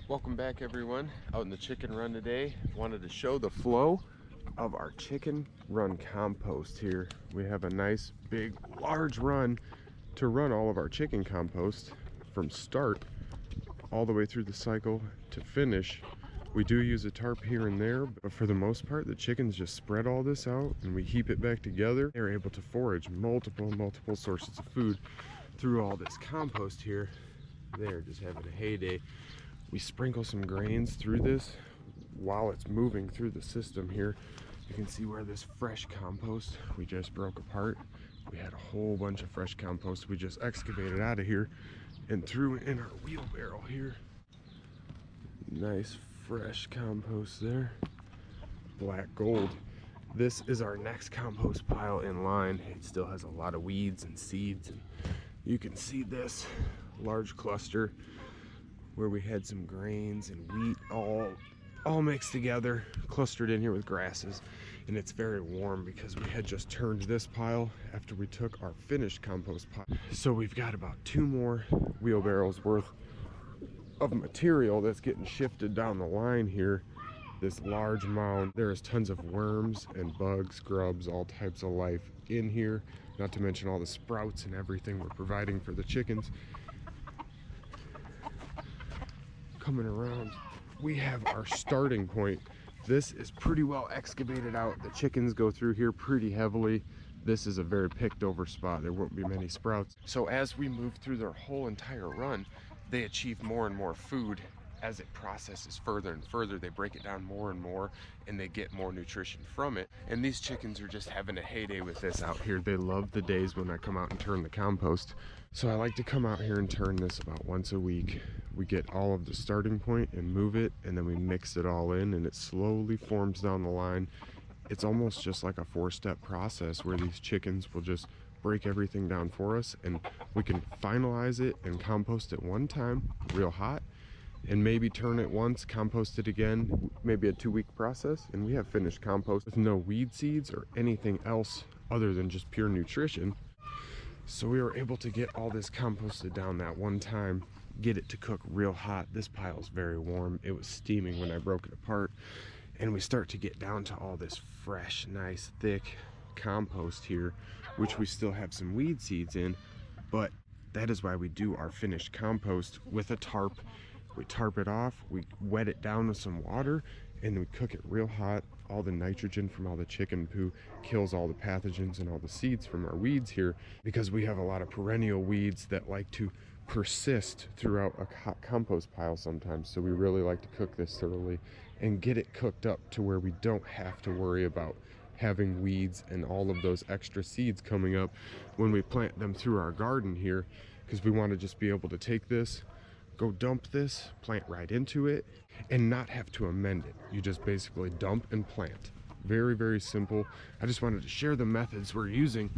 Welcome back, everyone. Out in the chicken run today. Wanted to show the flow of our chicken run compost here. We have a nice big large run to run all of our chicken compost from start all the way through the cycle to finish. We do use a tarp here and there, but for the most part the chickens just spread all this out and we heap it back together. They're able to forage multiple sources of food through all this compost here. They're just having a heyday. We sprinkle some grains through this while it's moving through the system here. You can see where this fresh compost we just broke apart. We had a whole bunch of fresh compost we just excavated out of here and threw in our wheelbarrow here. Nice fresh compost there. Black gold. This is our next compost pile in line. It still has a lot of weeds and seeds, and you can see this large cluster where we had some grains and wheat all mixed together, clustered in here with grasses. And it's very warm because we had just turned this pile after we took our finished compost pile. So we've got about 2 more wheelbarrows worth of material that's getting shifted down the line here. This large mound. There is tons of worms and bugs, grubs, all types of life in here, not to mention all the sprouts and everything we're providing for the chickens. Coming around, we have our starting point. This is pretty well excavated out. The chickens go through here pretty heavily. This is a very picked over spot. There won't be many sprouts. So as we move through their whole entire run, they achieve more and more food. As it processes further and further, they break it down more and more, and they get more nutrition from it. And these chickens are just having a heyday with this out here. They love the days when I come out and turn the compost. So I like to come out here and turn this about once a week. We get all of the starting point and move it, and then we mix it all in, and it slowly forms down the line. It's almost just like a 4-step process where these chickens will just break everything down for us, and we can finalize it and compost it one time real hot, and maybe turn it once, compost it again, maybe a 2-week process, and we have finished compost with no weed seeds or anything else other than just pure nutrition. So we were able to get all this composted down that one time, get it to cook real hot. This pile is very warm. It was steaming when I broke it apart, and we start to get down to all this fresh, nice, thick compost here, which we still have some weed seeds in, but that is why we do our finished compost with a tarp. We tarp it off, we wet it down with some water, and we cook it real hot. All the nitrogen from all the chicken poo kills all the pathogens and all the seeds from our weeds here, because we have a lot of perennial weeds that like to persist throughout a hot compost pile sometimes. So we really like to cook this thoroughly and get it cooked up to where we don't have to worry about having weeds and all of those extra seeds coming up when we plant them through our garden here, because we want to just be able to take this, go dump this, plant right into it, and not have to amend it. You just basically dump and plant. Very, very simple. I just wanted to share the methods we're using.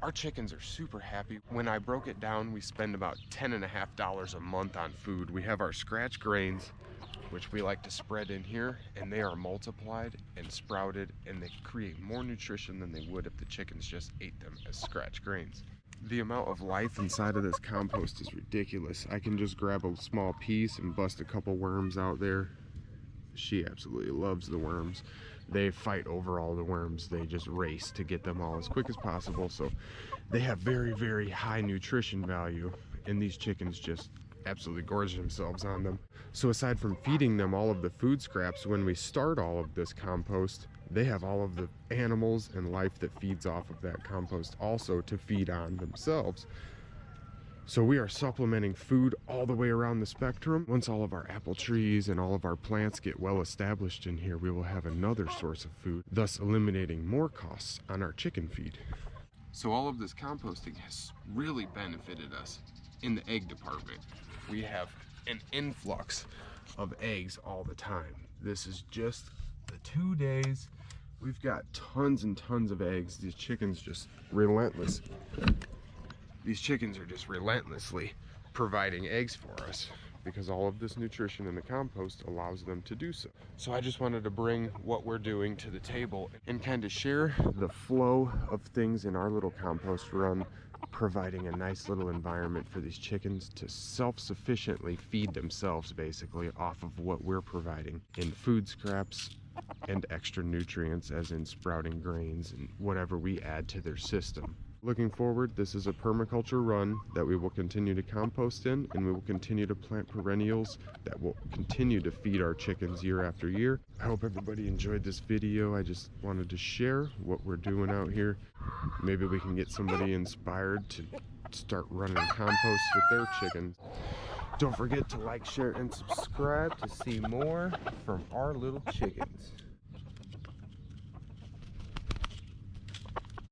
Our chickens are super happy. When I broke it down, we spend about $10.50 a month on food. We have our scratch grains, which we like to spread in here, and they are multiplied and sprouted, and they create more nutrition than they would if the chickens just ate them as scratch grains. The amount of life inside of this compost is ridiculous. I can just grab a small piece and bust a couple worms out there. She absolutely loves the worms. They fight over all the worms. They just race to get them all as quick as possible. So they have very, very high nutrition value, and these chickens just absolutely gorge themselves on them. So aside from feeding them all of the food scraps, when we start all of this compost, they have all of the animals and life that feeds off of that compost also to feed on themselves. So we are supplementing food all the way around the spectrum. Once all of our apple trees and all of our plants get well established in here, we will have another source of food, thus eliminating more costs on our chicken feed. So all of this composting has really benefited us in the egg department. We have an influx of eggs all the time. This is just the 2 days. We've got tons and tons of eggs. These chickens just relentless. These chickens are just relentlessly providing eggs for us because all of this nutrition in the compost allows them to do so. So I just wanted to bring what we're doing to the table and kind of share the flow of things in our little compost run providing a nice little environment for these chickens to self-sufficiently feed themselves, basically, off of what we're providing in food scraps and extra nutrients, as in sprouting grains and whatever we add to their system. Looking forward, this is a permaculture run that we will continue to compost in, and we will continue to plant perennials that will continue to feed our chickens year after year. I hope everybody enjoyed this video. I just wanted to share what we're doing out here. Maybe we can get somebody inspired to start running compost with their chickens. Don't forget to like, share, and subscribe to see more from our little chickens.